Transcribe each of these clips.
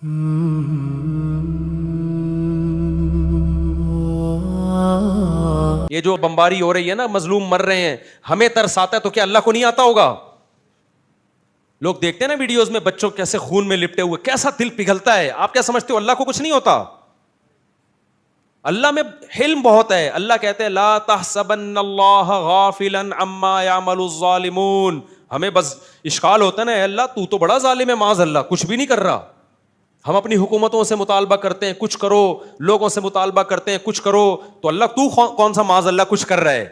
یہ جو بمباری ہو رہی ہے نا، مظلوم مر رہے ہیں، ہمیں ترس آتا ہے تو کیا اللہ کو نہیں آتا ہوگا؟ لوگ دیکھتے ہیں نا ویڈیوز میں بچوں کیسے خون میں لپٹے ہوئے، کیسا دل پگھلتا ہے. آپ کیا سمجھتے ہو اللہ کو کچھ نہیں ہوتا؟ اللہ میں حلم بہت ہے. اللہ کہتے ہیں لا تحسبن اللہ غافلا عما يعمل الظالمون. ہمیں بس اشکال ہوتا ہے نا، اے اللہ تو تو بڑا ظالم ہے، معاذ اللہ کچھ بھی نہیں کر رہا. ہم اپنی حکومتوں سے مطالبہ کرتے ہیں کچھ کرو، لوگوں سے مطالبہ کرتے ہیں کچھ کرو، تو اللہ تو کون سا معاذ اللہ کچھ کر رہا ہے؟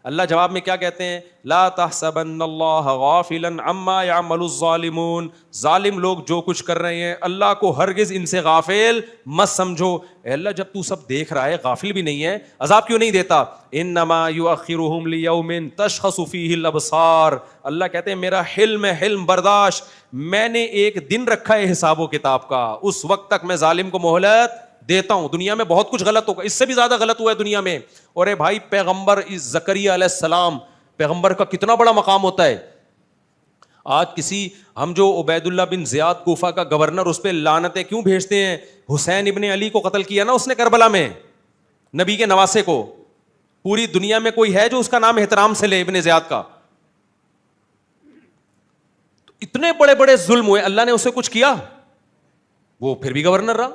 اللہ جواب میں کیا کہتے ہیں؟ لا تحسبن اللہ غافلا عما يعمل الظالمون. ظالم لوگ جو کچھ کر رہے ہیں اللہ کو ہرگز ان سے غافل مت سمجھو. اے اللہ جب تو سب دیکھ رہا ہے، غافل بھی نہیں ہے، عذاب کیوں نہیں دیتا؟ انما یؤخرهم لیوم تشخص فیہ الابصار. اللہ کہتے ہیں میرا حلم ہے، حلم برداشت، میں نے ایک دن رکھا ہے حساب و کتاب کا، اس وقت تک میں ظالم کو مہلت دیتا ہوں. دنیا میں بہت کچھ غلط ہوگا، اس سے بھی زیادہ غلط ہوا ہے دنیا میں. اور اے بھائی پیغمبر زکریا علیہ السلام، پیغمبر کا کتنا بڑا مقام ہوتا ہے. آج کسی ہم جو عبید اللہ بن زیاد کوفہ کا گورنر، اس پہ لعنتیں کیوں بھیجتے ہیں؟ حسین ابن علی کو قتل کیا نا اس نے کربلا میں، نبی کے نواسے کو. پوری دنیا میں کوئی ہے جو اس کا نام احترام سے لے ابن زیاد کا؟ اتنے بڑے بڑے ظلم ہوئے، اللہ نے اسے کچھ کیا؟ وہ پھر بھی گورنر رہا،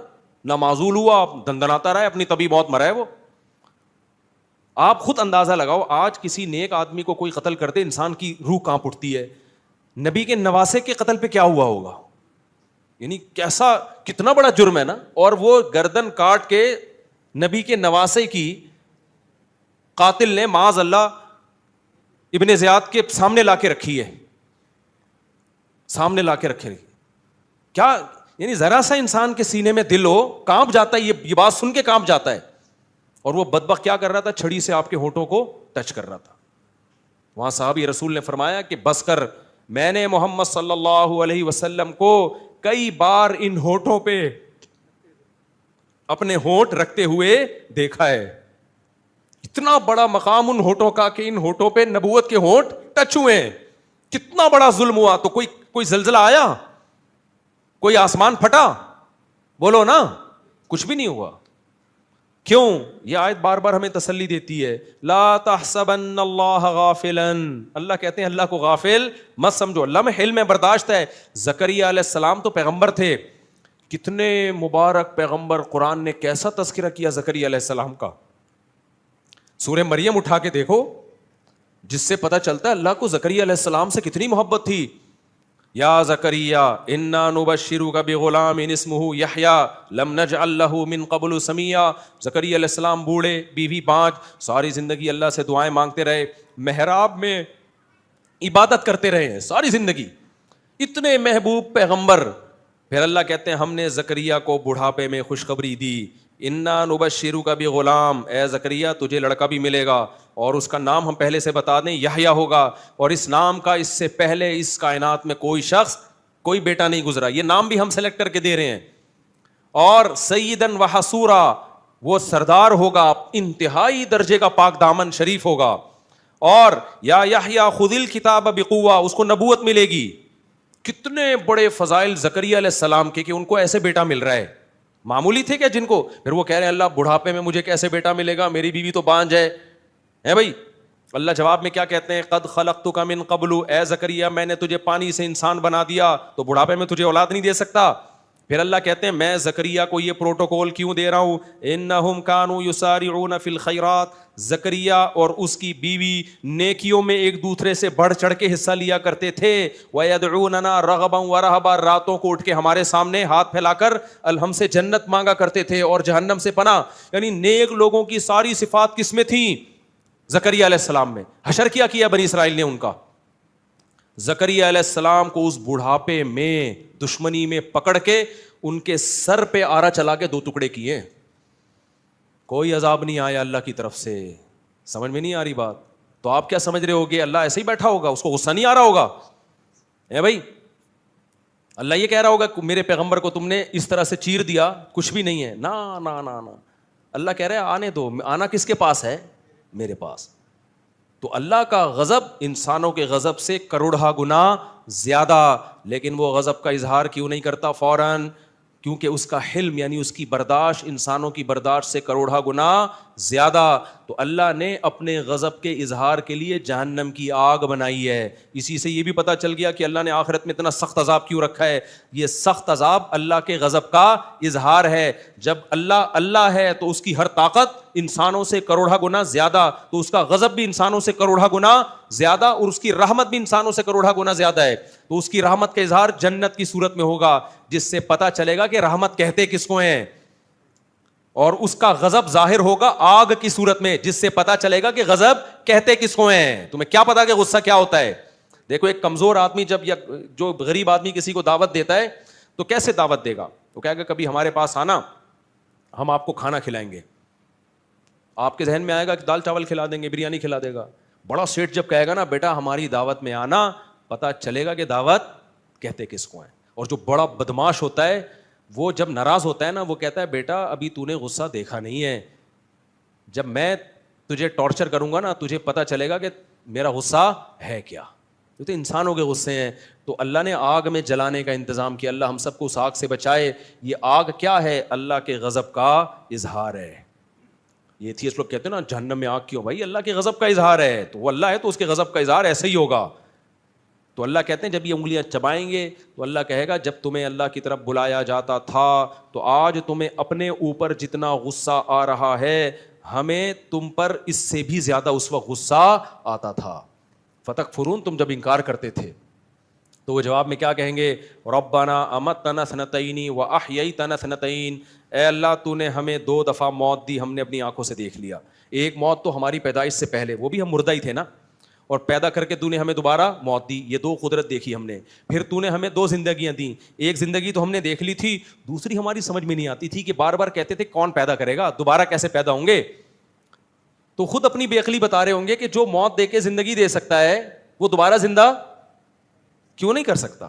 نہ معزول ہوا، دندناتا رہا، اپنی طبی موت مرا ہے وہ. آپ خود اندازہ لگاؤ، آج کسی نیک آدمی کو کوئی قتل کرتے انسان کی روح کانپ اٹھتی ہے. نبی کے نواسے کے قتل پہ کیا ہوا ہوگا؟ یعنی کیسا، کتنا بڑا جرم ہے نا. اور وہ گردن کاٹ کے نبی کے نواسے کی قاتل نے معاذ اللہ ابن زیاد کے سامنے لا کے رکھی ہے، سامنے لا کے رکھے. کیا یعنی ذرا سا انسان کے سینے میں دل ہو، کانپ جاتا ہے، یہ بات سن کے کانپ جاتا ہے. اور وہ بدبخت کیا کر رہا تھا؟ چھڑی سے آپ کے ہونٹوں کو ٹچ کر رہا تھا. وہاں صحابی رسول نے فرمایا کہ بس کر، میں نے محمد صلی اللہ علیہ وسلم کو کئی بار ان ہونٹوں پہ اپنے ہونٹ رکھتے ہوئے دیکھا ہے. اتنا بڑا مقام ان ہونٹوں کا کہ ان ہونٹوں پہ نبوت کے ہونٹ ٹچ ہوئے ہیں. کتنا بڑا ظلم ہوا. تو کوئی زلزلہ آیا؟ کوئی آسمان پھٹا؟ بولو نا، کچھ بھی نہیں ہوا. کیوں؟ یہ آیت بار بار ہمیں تسلی دیتی ہے، لا تحسبن اللہ غافلا. اللہ کہتے ہیں اللہ کو غافل مت سمجھو، اللہ میں حلم ہے، برداشت ہے. زکریا علیہ السلام تو پیغمبر تھے، کتنے مبارک پیغمبر. قرآن نے کیسا تذکرہ کیا زکریا علیہ السلام کا. سورہ مریم اٹھا کے دیکھو، جس سے پتہ چلتا ہے اللہ کو زکریا علیہ السلام سے کتنی محبت تھی. یا زکریا انا نبشرک بغلام اسمہ یحییٰ لم نجعل لہ من قبل سمیٰ. زکریا علیہ السلام بوڑھے، بیوی 5، ساری زندگی اللہ سے دعائیں مانگتے رہے، محراب میں عبادت کرتے رہے ہیں ساری زندگی. اتنے محبوب پیغمبر. پھر اللہ کہتے ہیں ہم نے زکریا کو بڑھاپے میں خوشخبری دی، انا نبشرک بغلام، اے زکریا تجھے لڑکا بھی ملے گا، اور اس کا نام ہم پہلے سے بتا دیں یحییٰ ہوگا. اور اس نام کا اس سے پہلے اس کائنات میں کوئی شخص، کوئی بیٹا نہیں گزرا. یہ نام بھی ہم سلیکٹ کر کے دے رہے ہیں. اور سیدن و حصورا، وہ سردار ہوگا، انتہائی درجے کا پاک دامن شریف ہوگا. اور یا یحییٰ خذ الکتاب بقوہ، اس کو نبوت ملے گی. کتنے بڑے فضائل زکریا علیہ السلام کے کہ ان کو ایسے بیٹا مل رہا ہے. معمولی تھے کیا جن کو؟ پھر وہ کہہ رہے ہیں اللہ بڑھاپے میں مجھے کیسے بیٹا ملے گا، میری بیوی تو بانجھ ہے بھائی. اللہ جواب میں کیا کہتے ہیں؟ قد خلقتک من قبل، اے زکریا میں نے تجھے پانی سے انسان بنا دیا، تو بڑھاپے میں تجھے اولاد نہیں دے سکتا. پھر اللہ کہتے ہیں میں زکریا کو یہ پروٹوکول کیوں دے رہا ہوں؟ انہم کانوا یسارعون فی الخیرات، زکریا اور اس کی بیوی نیکیوں میں ایک دوسرے سے بڑھ چڑھ کے حصہ لیا کرتے تھے. وَيَدْعُونَنَا رَغَبًا وَرَهَبًا، راتوں کو اٹھ کے ہمارے سامنے ہاتھ پھیلا کر ہم سے جنت مانگا کرتے تھے اور جہنم سے پناہ. یعنی نیک لوگوں کی ساری صفات کس میں تھیں؟ زکریا علیہ السلام میں. حشر کیا بنی اسرائیل نے ان کا. زکریا علیہ السلام کو اس بڑھاپے میں دشمنی میں پکڑ کے ان کے سر پہ آرا چلا کے 2 ٹکڑے کیے. کوئی عذاب نہیں آیا اللہ کی طرف سے. سمجھ میں نہیں آ رہی بات؟ تو آپ کیا سمجھ رہے ہوگے اللہ ایسے ہی بیٹھا ہوگا، اس کو غصہ نہیں آ رہا ہوگا؟ اے بھائی اللہ یہ کہہ رہا ہوگا میرے پیغمبر کو تم نے اس طرح سے چیر دیا، کچھ بھی نہیں ہے. نا نا نا نا، اللہ کہہ رہا ہے آنے دو. آنا کس کے پاس ہے؟ میرے پاس. تو اللہ کا غضب انسانوں کے غضب سے کروڑہ گنا زیادہ، لیکن وہ غضب کا اظہار کیوں نہیں کرتا فوراً؟ کیونکہ اس کا حلم یعنی اس کی برداشت انسانوں کی برداشت سے کروڑا گنا زیادہ. تو اللہ نے اپنے غضب کے اظہار کے لیے جہنم کی آگ بنائی ہے. اسی سے یہ بھی پتہ چل گیا کہ اللہ نے آخرت میں اتنا سخت عذاب کیوں رکھا ہے. یہ سخت عذاب اللہ کے غضب کا اظہار ہے. جب اللہ ہے تو اس کی ہر طاقت انسانوں سے کروڑا گنا زیادہ, تو اس کا غضب بھی انسانوں سے کروڑا گنا زیادہ, اور اس کی رحمت بھی انسانوں سے کروڑا گنا زیادہ ہے. تو اس کی رحمت کا اظہار جنت کی صورت میں ہوگا, جس سے پتہ چلے گا کہ رحمت کہتے کس کو ہیں, اور اس کا غضب ظاہر ہوگا آگ کی صورت میں, جس سے پتہ چلے گا کہ غضب کہتے کس کو ہیں. تمہیں کیا پتا کہ غصہ کیا ہوتا ہے؟ دیکھو ایک کمزور آدمی جب یا جو غریب آدمی کسی کو دعوت دیتا ہے تو کیسے دعوت دے گا؟ تو کہے گا کبھی ہمارے پاس آنا, ہم آپ کو کھانا کھلائیں گے. آپ کے ذہن میں آئے گا کہ دال چاول کھلا دیں گے, بریانی کھلا دے گا. بڑا سیٹ جب کہے گا نا بیٹا ہماری دعوت میں آنا, پتا چلے گا کہ دعوت کہتے کس کو ہیں. اور جو بڑا بدماش ہوتا ہے وہ جب ناراض ہوتا ہے نا, وہ کہتا ہے بیٹا ابھی تو نے غصہ دیکھا نہیں ہے, جب میں تجھے ٹارچر کروں گا نا تجھے پتا چلے گا کہ میرا غصہ ہے کیا. یہ تو انسانوں کے غصے ہیں. تو اللہ نے آگ میں جلانے کا انتظام کیا. اللہ ہم سب کو اس آگ سے بچائے. یہ آگ کیا ہے؟ اللہ کے غضب کا اظہار ہے. یہ ایتھیسٹ لوگ کہتے ہیں نا جہنم میں آگ کیوں؟ بھائی اللہ کے غضب کا اظہار ہے, تو وہ اللہ ہے تو اس کے غضب کا اظہار ایسے ہی ہوگا. تو اللہ کہتے ہیں جب یہ انگلیاں چبائیں گے تو اللہ کہے گا جب تمہیں اللہ کی طرف بلایا جاتا تھا تو آج تمہیں اپنے اوپر جتنا غصہ آ رہا ہے ہمیں تم پر اس سے بھی زیادہ اس وقت غصہ آتا تھا. فتکفرون, تم جب انکار کرتے تھے. تو وہ جواب میں کیا کہیں گے؟ ربنا امتنا سنتین واحییتنا سنتین, اے اللہ تو نے ہمیں 2 دفعہ موت دی, ہم نے اپنی آنکھوں سے دیکھ لیا. ایک موت تو ہماری پیدائش سے پہلے, وہ بھی ہم مردہ ہی تھے نا, اور پیدا کر کے تو نے ہمیں دوبارہ موت دی. یہ 2 قدرت دیکھی ہم نے. پھر تو نے ہمیں 2 زندگیاں دیں. ایک زندگی تو ہم نے دیکھ لی تھی, دوسری ہماری سمجھ میں نہیں آتی تھی کہ بار بار کہتے تھے کون پیدا کرے گا, دوبارہ کیسے پیدا ہوں گے. تو خود اپنی بے عقلی بتا رہے ہوں گے کہ جو موت دے کے زندگی دے سکتا ہے وہ دوبارہ زندہ کیوں نہیں کر سکتا.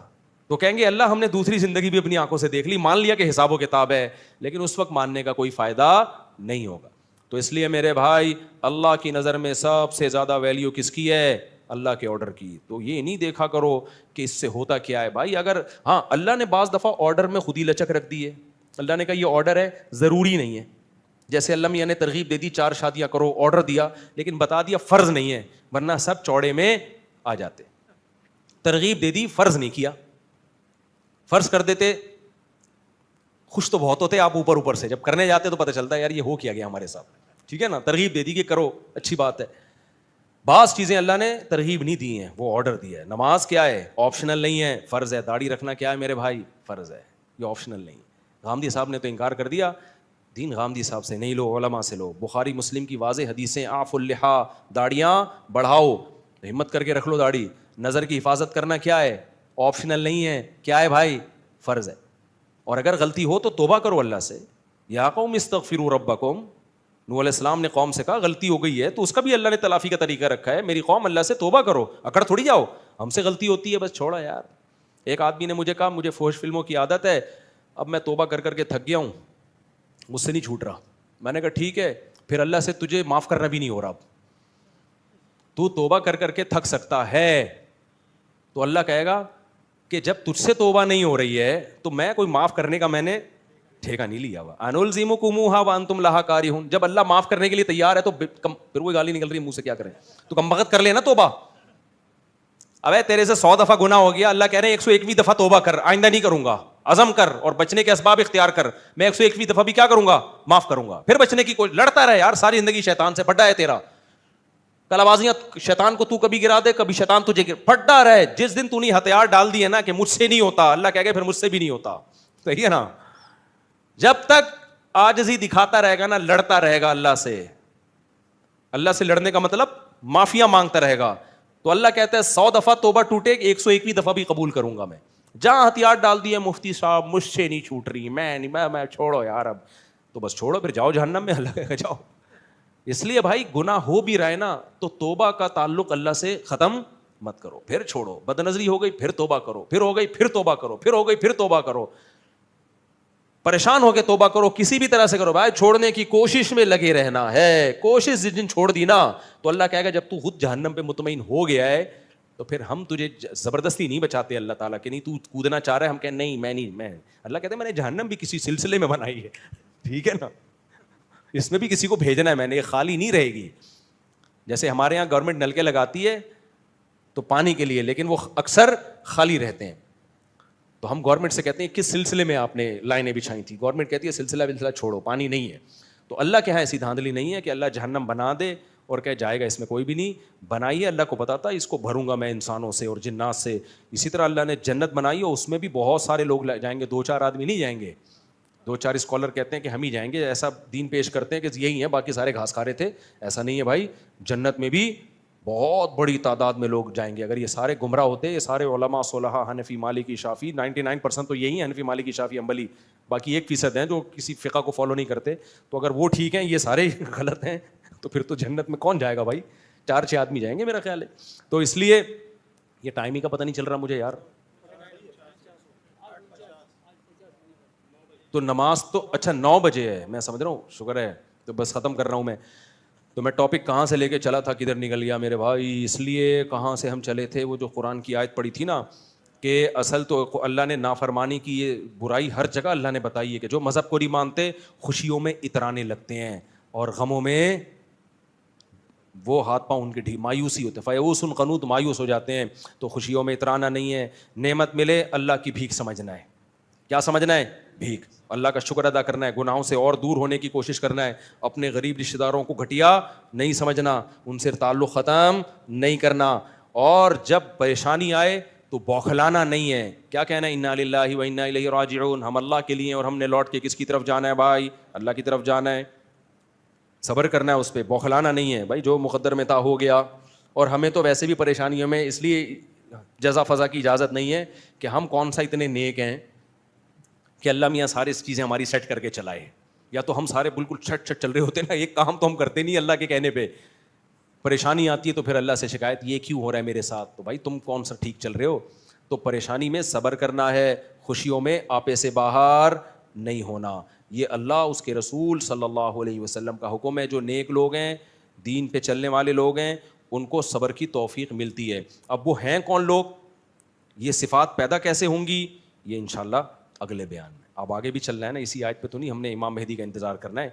تو کہیں گے اللہ ہم نے دوسری زندگی بھی اپنی آنکھوں سے دیکھ لی, مان لیا کہ حساب و کتاب ہے, لیکن اس وقت ماننے کا کوئی فائدہ نہیں ہوگا. تو اس لیے میرے بھائی اللہ کی نظر میں سب سے زیادہ ویلیو کس کی ہے؟ اللہ کے آرڈر کی. تو یہ نہیں دیکھا کرو کہ اس سے ہوتا کیا ہے. بھائی اگر ہاں اللہ نے بعض دفعہ آرڈر میں خود ہی لچک رکھ دی ہے, اللہ نے کہا یہ آرڈر ہے ضروری نہیں ہے. جیسے اللہ میاں نے ترغیب دے دی 4 شادیاں کرو, آرڈر دیا, لیکن بتا دیا فرض نہیں ہے, ورنہ سب چوڑے میں آ جاتے. ترغیب دے دی, فرض نہیں کیا. فرض کر دیتے خوش تو بہت ہوتے آپ اوپر اوپر سے, جب کرنے جاتے تو پتہ چلتا ہے یار یہ ہو کیا گیا ہمارے ساتھ. ٹھیک ہے نا, ترغیب دے دی کہ کرو, اچھی بات ہے. بعض چیزیں اللہ نے ترغیب نہیں دی ہیں, وہ آرڈر دیا ہے. نماز کیا ہے؟ آپشنل نہیں ہے, فرض ہے. داڑھی رکھنا کیا ہے میرے بھائی؟ فرض ہے, یہ آپشنل نہیں. غامدی صاحب نے تو انکار کر دیا, دین غامدی صاحب سے نہیں لو, علماء سے لو. بخاری مسلم کی واضح حدیثیں, اعفوا اللحا, داڑیاں بڑھاؤ, ہمت کر کے رکھ لو داڑھی. نظر کی حفاظت کرنا کیا ہے؟ آپشنل نہیں ہے, کیا ہے بھائی؟ فرض ہے. اور اگر غلطی ہو تو توبہ کرو اللہ سے. یا قوم استغفروا ربکم, نوح علیہ السلام نے قوم سے کہا غلطی ہو گئی ہے, تو اس کا بھی اللہ نے تلافی کا طریقہ رکھا ہے. میری قوم اللہ سے توبہ کرو, اکڑ تھوڑی جاؤ, ہم سے غلطی ہوتی ہے بس چھوڑا یار. ایک آدمی نے مجھے کہا مجھے فحش فلموں کی عادت ہے, اب میں توبہ کر کر کے تھک گیا ہوں, مجھ سے نہیں چھوٹ رہا. میں نے کہا ٹھیک ہے, پھر اللہ سے تجھے معاف کرنا بھی نہیں ہو رہا. اب تو توبہ کر کر کے تھک سکتا ہے, تو اللہ کہے گا کہ جب تجھ سے توبہ نہیں ہو رہی ہے تو میں کوئی معاف کرنے کا میں نے ٹھیکہ نہیں لیا ہوا. انلزمکموہا وانتم لہا کارہون, جب اللہ معاف کرنے کے لیے تیار ہے تو پھر وہی گالی نکل رہی ہے منہ سے, کیا کریں؟ تو کم بخت کر لینا توبہ. ابے تیرے سے 100 دفعہ گناہ ہو گیا, اللہ کہہ رہے ہیں 101ویں دفعہ توبہ کر, آئندہ نہیں کروں گا. عزم کر اور بچنے کے اسباب اختیار کر, میں 101ویں دفعہ بھی کیا کروں گا؟ معاف کروں گا. پھر بچنے کی کوئی لڑتا رہے یار, ساری زندگی شیطان سے پھڈا ہے تیرا. کلابازیاں شیطان کو تو کبھی گرا دے, کبھی شیطان تجھے پھڈا رہے. جس دن تو نے ہتھیار ڈال دیے نا کہ مجھ سے نہیں ہوتا, اللہ کہے گا پھر مجھ سے بھی نہیں ہوتا. صحیح ہے نا؟ جب تک عاجزی دکھاتا رہے گا نا, لڑتا رہے گا اللہ سے. اللہ سے لڑنے کا مطلب معافیاں مانگتا رہے گا. تو اللہ کہتا ہے 100 دفعہ توبہ ٹوٹے, 101ویں دفعہ بھی قبول کروں گا میں. جہاں ہتھیار ڈال دیے مفتی صاحب مجھ سے نہیں چھوٹ رہی, میں چھوڑو یار, اب تو بس چھوڑو, پھر جاؤ جہنم میں, اللہ کہے جاؤ. اس لیے بھائی گناہ ہو بھی رہا ہے نا تو توبہ کا تعلق اللہ سے ختم مت کرو, پھر چھوڑو. بد نظری ہو گئی پھر توبہ کرو, پھر ہو گئی پھر توبہ کرو, پھر ہو گئی پھر توبہ کرو. پریشان ہو کے توبہ کرو, کسی بھی طرح سے کرو بھائی. چھوڑنے کی کوشش میں لگے رہنا ہے. کوشش جس دن چھوڑ دی نا تو اللہ کہے گا جب تو خود جہنم پہ مطمئن ہو گیا ہے تو پھر ہم تجھے زبردستی نہیں بچاتے اللہ تعالیٰ کہ نہیں تو کودنا چاہ رہا ہے, ہم کہیں نہیں میں نہیں, میں اللہ کہتے ہیں میں نے جہنم بھی کسی سلسلے میں بنائی ہے, ٹھیک ہے نا, اس میں بھی کسی کو بھیجنا ہے میں نے, یہ خالی نہیں رہے گی. جیسے ہمارے یہاں گورنمنٹ نلکے لگاتی ہے تو پانی کے لیے, لیکن وہ اکثر خالی رہتے ہیں. تو ہم گورنمنٹ سے کہتے ہیں کس سلسلے میں آپ نے لائنیں بچھائی تھی, گورنمنٹ کہتی ہے سلسلہ چھوڑو, پانی نہیں ہے. تو اللہ کے یہاں ایسی دھاندلی نہیں ہے کہ اللہ جہنم بنا دے اور کہ جائے گا اس میں کوئی بھی نہیں. بنائی ہے اللہ کو پتا تھا اس کو بھروں گا میں انسانوں سے اور جنات سے. اسی طرح اللہ نے جنت بنائی اور اس میں بھی بہت سارے لوگ جائیں گے, 2-4 آدمی نہیں جائیں گے. 2-4 اسکالر کہتے ہیں کہ ہم ہی جائیں گے, ایسا دین پیش کرتے ہیں کہ یہی ہیں باقی سارے گھاس کھا رہے تھے. ایسا نہیں ہے بھائی, جنت میں بھی بہت بڑی تعداد میں لوگ جائیں گے. اگر یہ سارے گمراہ ہوتے, یہ سارے علماء صلحاء حنفی مالکی شافعی 99% تو یہی ہیں, حنفی مالکی شافعی حنبلی, باقی 1% ہیں جو کسی فقہ کو فالو نہیں کرتے. تو اگر وہ ٹھیک ہیں, یہ سارے غلط ہیں, تو پھر تو جنت میں کون جائے گا بھائی, 4-6 آدمی جائیں گے میرا خیال ہے. تو اس لیے یہ ٹائم ہی کا پتہ نہیں چل رہا مجھے یار. تو نماز تو اچھا 9 بجے ہے, میں سمجھ رہا ہوں, شکر ہے. تو بس ختم کر رہا ہوں میں. تو میں ٹاپک کہاں سے لے کے چلا تھا کدھر نکل گیا میرے بھائی. اس لیے کہاں سے ہم چلے تھے, وہ جو قرآن کی آیت پڑھی تھی نا کہ اصل تو اللہ نے نافرمانی کی یہ برائی ہر جگہ اللہ نے بتائی ہے کہ جو مذہب کو نہیں مانتے خوشیوں میں اترانے لگتے ہیں اور غموں میں وہ ہاتھ پاؤں ان کے مایوسی ہوتے ہیں. فیئوس قنوط, مایوس ہو جاتے ہیں. تو خوشیوں میں اترانا نہیں ہے, نعمت ملے اللہ کی بھیک سمجھنا ہے. کیا سمجھنا ہے؟ بھیک. اللہ کا شکر ادا کرنا ہے, گناہوں سے اور دور ہونے کی کوشش کرنا ہے, اپنے غریب رشتہ داروں کو گھٹیا نہیں سمجھنا, ان سے تعلق ختم نہیں کرنا, اور جب پریشانی آئے تو بوکھلانا نہیں ہے. کیا کہنا ہے؟ انا للہ و انا الیہ راجعون, ہم اللہ کے لیے اور ہم نے لوٹ کے کس کی طرف جانا ہے بھائی؟ اللہ کی طرف جانا ہے. صبر کرنا ہے اس پہ, بوکھلانا نہیں ہے بھائی. جو مقدر میں تھا ہو گیا, اور ہمیں تو ویسے بھی پریشانیوں میں اس لیے جزا فضا کی اجازت نہیں ہے کہ ہم کون سا اتنے نیک ہیں کہ اللہ میاں ساری چیزیں ہماری سیٹ کر کے چلائے. یا تو ہم سارے بالکل چھٹ چھٹ چل رہے ہوتے نا, ایک کام تو ہم کرتے نہیں اللہ کے کہنے پہ. پریشانی آتی ہے تو پھر اللہ سے شکایت, یہ کیوں ہو رہا ہے میرے ساتھ؟ تو بھائی تم کون سا ٹھیک چل رہے ہو؟ تو پریشانی میں صبر کرنا ہے, خوشیوں میں آپے سے باہر نہیں ہونا. یہ اللہ اس کے رسول صلی اللہ علیہ وسلم کا حکم ہے. جو نیک لوگ ہیں, دین پہ چلنے والے لوگ ہیں, ان کو صبر کی توفیق ملتی ہے. اب وہ ہیں کون لوگ, یہ صفات پیدا کیسے ہوں گی, یہ انشاءاللہ اگلے بیان میں. اب آگے بھی چلنا ہے نا, اسی آیت پہ تو نہیں ہم نے امام مہدی کا انتظار کرنا ہے,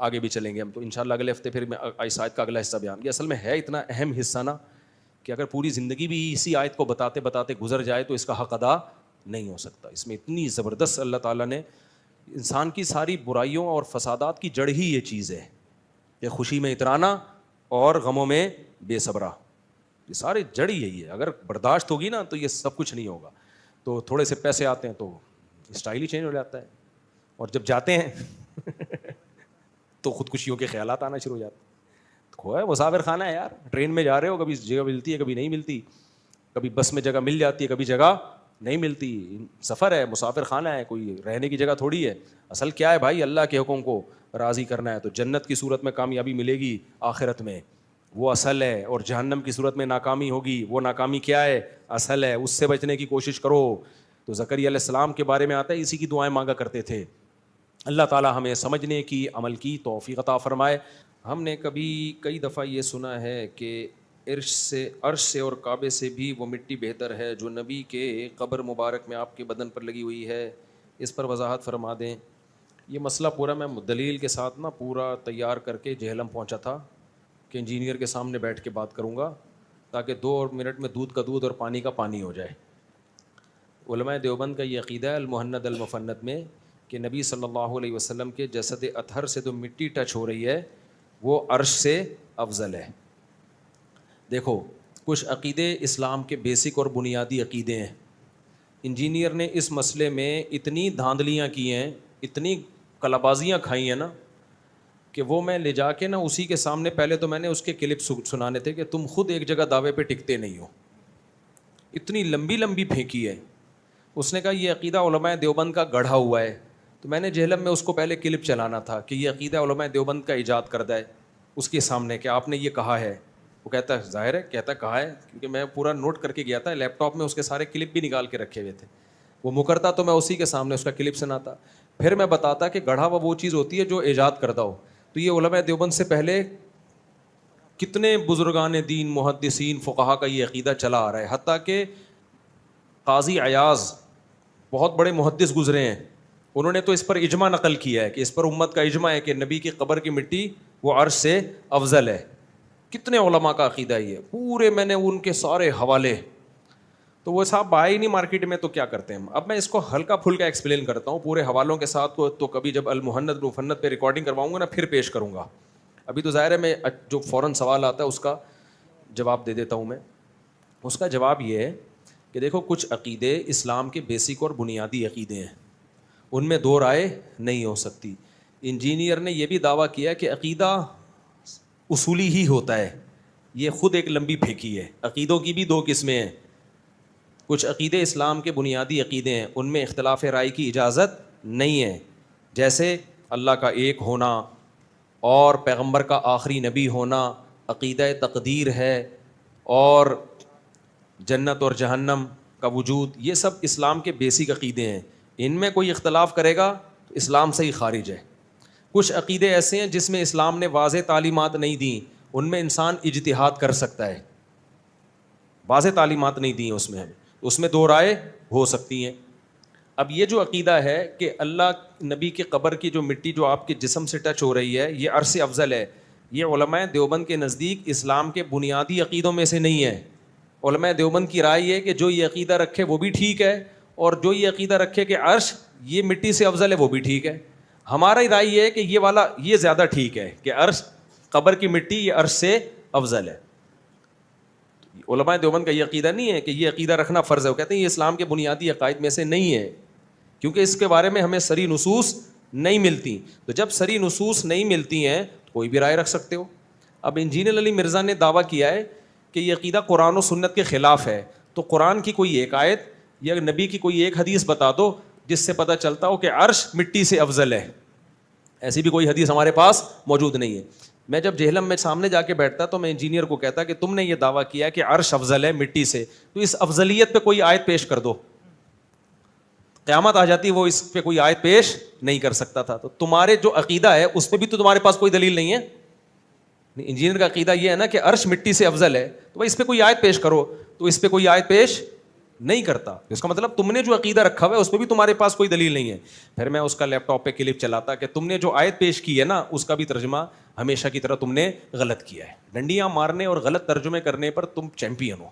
آگے بھی چلیں گے ہم. تو انشاءاللہ اگلے ہفتے پھر میں اس آیت کا اگلا حصہ بیان. یہ اصل میں ہے اتنا اہم حصہ نا کہ اگر پوری زندگی بھی اسی آیت کو بتاتے بتاتے گزر جائے تو اس کا حق ادا نہیں ہو سکتا. اس میں اتنی زبردست اللہ تعالیٰ نے انسان کی ساری برائیوں اور فسادات کی جڑ ہی یہ چیز ہے کہ خوشی میں اترانا اور غموں میں بے صبرا. یہ سارے جڑ ہی یہی ہے. اگر برداشت ہوگی نا تو یہ سب کچھ نہیں ہوگا. تو تھوڑے سے پیسے آتے ہیں تو اسٹائل ہی چینج ہو جاتا ہے, اور جب جاتے ہیں تو خودکشیوں کے خیالات آنا شروع ہو جاتے ہیں. کھویا مسافر خانہ ہے یار, ٹرین میں جا رہے ہو, کبھی جگہ ملتی ہے کبھی نہیں ملتی, کبھی بس میں جگہ مل جاتی ہے کبھی جگہ نہیں ملتی. سفر ہے, مسافر خانہ ہے, کوئی رہنے کی جگہ تھوڑی ہے. اصل کیا ہے بھائی؟ اللہ کے حکم کو راضی کرنا ہے. تو جنت کی صورت میں کامیابی ملے گی آخرت میں, وہ اصل ہے, اور جہنم کی صورت میں ناکامی ہوگی, وہ ناکامی کیا ہے؟ اصل ہے. اس سے بچنے کی کوشش کرو. تو زکریا علیہ السلام کے بارے میں آتا ہے, اسی کی دعائیں مانگا کرتے تھے. اللہ تعالیٰ ہمیں سمجھنے کی, عمل کی توفیق عطا فرمائے. ہم نے کئی دفعہ یہ سنا ہے کہ عرش سے اور کعبے سے بھی وہ مٹی بہتر ہے جو نبی کے قبر مبارک میں آپ کے بدن پر لگی ہوئی ہے. اس پر وضاحت فرما دیں. یہ مسئلہ پورا میں دلیل کے ساتھ نا پورا تیار کر کے جہلم پہنچا تھا کہ انجینئر کے سامنے بیٹھ کے بات کروں گا تاکہ 2 منٹ میں دودھ کا دودھ اور پانی کا پانی ہو جائے. علماء دیوبند کا یہ عقیدہ ہے المہند المفند میں کہ نبی صلی اللہ علیہ وسلم کے جسد اطہر سے جو مٹی ٹچ ہو رہی ہے وہ عرش سے افضل ہے. دیکھو, کچھ عقیدے اسلام کے بیسک اور بنیادی عقیدے ہیں. انجینئر نے اس مسئلے میں اتنی دھاندلیاں کی ہیں, اتنی کلابازیاں کھائی ہیں نا کہ وہ میں لے جا کے نا اسی کے سامنے, پہلے تو میں نے اس کے کلپ سنانے تھے کہ تم خود ایک جگہ دعوے پہ ٹکتے نہیں ہو. اتنی لمبی لمبی پھینکی ہے. اس نے کہا یہ عقیدہ علماء دیوبند کا گڑھا ہوا ہے. تو میں نے جہلم میں اس کو پہلے کلپ چلانا تھا کہ یہ عقیدہ علماء دیوبند کا ایجاد کردہ ہے, اس کے سامنے کہ آپ نے یہ کہا ہے. وہ کہتا ہے ظاہر ہے, کہتا کہا ہے, کیونکہ میں پورا نوٹ کر کے گیا تھا, لیپ ٹاپ میں اس کے سارے کلپ بھی نکال کے رکھے ہوئے تھے. وہ مکرتا تو میں اسی کے سامنے اس کا کلپ سناتا, پھر میں بتاتا کہ گڑھا وہ چیز ہوتی ہے جو ایجاد کردہ ہو. تو یہ علماء دیوبند سے پہلے کتنے بزرگان دین محدثین فقہا کا یہ عقیدہ چلا آ رہا ہے، حتیٰ کہ قاضی عیاض بہت بڑے محدث گزرے ہیں، انہوں نے تو اس پر اجماع نقل کیا ہے کہ اس پر امت کا اجماع ہے کہ نبی کی قبر کی مٹی وہ عرش سے افضل ہے. کتنے علماء کا عقیدہ یہ پورے، میں نے ان کے سارے حوالے، تو وہ صاحب آئے ہی نہیں مارکیٹ میں، تو کیا کرتے ہیں ہم. اب میں اس کو ہلکا پھلکا ایکسپلین کرتا ہوں پورے حوالوں کے ساتھ، تو کبھی جب المحند مفند پہ ریکارڈنگ کرواؤں گا نا پھر پیش کروں گا. ابھی تو ظاہر ہے میں جو فوراً سوال آتا ہے اس کا جواب دے دیتا ہوں. میں اس کا جواب یہ ہے کہ دیکھو کچھ عقیدے اسلام کے بیسک اور بنیادی عقیدے ہیں، ان میں دو رائے نہیں ہو سکتی. انجینئر نے یہ بھی دعویٰ کیا کہ عقیدہ اصولی ہی ہوتا ہے، یہ خود ایک لمبی پھینکی ہے. عقیدوں کی بھی دو قسمیں ہیں، کچھ عقیدے اسلام کے بنیادی عقیدے ہیں، ان میں اختلاف رائے کی اجازت نہیں ہے، جیسے اللہ کا ایک ہونا اور پیغمبر کا آخری نبی ہونا، عقیدہ تقدیر ہے، اور جنت اور جہنم کا وجود. یہ سب اسلام کے بیسک عقیدے ہیں، ان میں کوئی اختلاف کرے گا تو اسلام سے ہی خارج ہے. کچھ عقیدے ایسے ہیں جس میں اسلام نے واضح تعلیمات نہیں دیں، ان میں انسان اجتہاد کر سکتا ہے، واضح تعلیمات نہیں دی ہیں اس میں دو رائے ہو سکتی ہیں. اب یہ جو عقیدہ ہے کہ اللہ نبی کے قبر کی جو مٹی جو آپ کے جسم سے ٹچ ہو رہی ہے یہ عرش سے افضل ہے، یہ علماء دیوبند کے نزدیک اسلام کے بنیادی عقیدوں میں سے نہیں ہے. علماء دیوبند کی رائے یہ کہ جو یہ عقیدہ رکھے وہ بھی ٹھیک ہے، اور جو یہ عقیدہ رکھے کہ عرش یہ مٹی سے افضل ہے وہ بھی ٹھیک ہے. ہمارا رائے یہ ہے کہ یہ والا یہ زیادہ ٹھیک ہے کہ عرش قبر کی مٹی یہ عرش سے افضل ہے. علماء دیوبند کا یہ عقیدہ نہیں ہے کہ یہ عقیدہ رکھنا فرض ہے، وہ کہتے ہیں یہ اسلام کے بنیادی عقائد میں سے نہیں ہے، کیونکہ اس کے بارے میں ہمیں صریح نصوص نہیں ملتی. تو جب صریح نصوص نہیں ملتی ہیں تو کوئی بھی رائے رکھ سکتے ہو. اب انجینئر علی مرزا نے دعویٰ کیا ہے کہ یہ عقیدہ قرآن و سنت کے خلاف ہے، تو قرآن کی کوئی ایک آیت یا نبی کی کوئی ایک حدیث بتا دو جس سے پتہ چلتا ہو کہ عرش مٹی سے افضل ہے. ایسی بھی کوئی حدیث ہمارے پاس موجود نہیں ہے. میں جب جہلم میں سامنے جا کے بیٹھتا تو میں انجینئر کو کہتا کہ تم نے یہ دعویٰ کیا کہ عرش افضل ہے مٹی سے، تو اس افضلیت پہ کوئی آیت پیش کر دو. قیامت آ جاتی وہ اس پہ کوئی آیت پیش نہیں کر سکتا تھا. تو تمہارے جو عقیدہ ہے اس پہ بھی تو تمہارے پاس کوئی دلیل نہیں ہے. انجینئر کا عقیدہ یہ ہے نا کہ عرش مٹی سے افضل ہے، تو بھائی اس پہ کوئی آیت پیش کرو، تو اس پہ کوئی آیت پیش نہیں کرتا. اس کا مطلب تم نے جو عقیدہ رکھا ہوا ہے اس پہ بھی تمہارے پاس کوئی دلیل نہیں ہے. پھر میں اس کا لیپ ٹاپ پہ کلپ چلاتا کہ تم نے جو آیت پیش کی ہے نا اس کا بھی ترجمہ ہمیشہ کی طرح تم نے غلط کیا ہے. ڈنڈیاں مارنے اور غلط ترجمے کرنے پر تم چیمپئن ہو.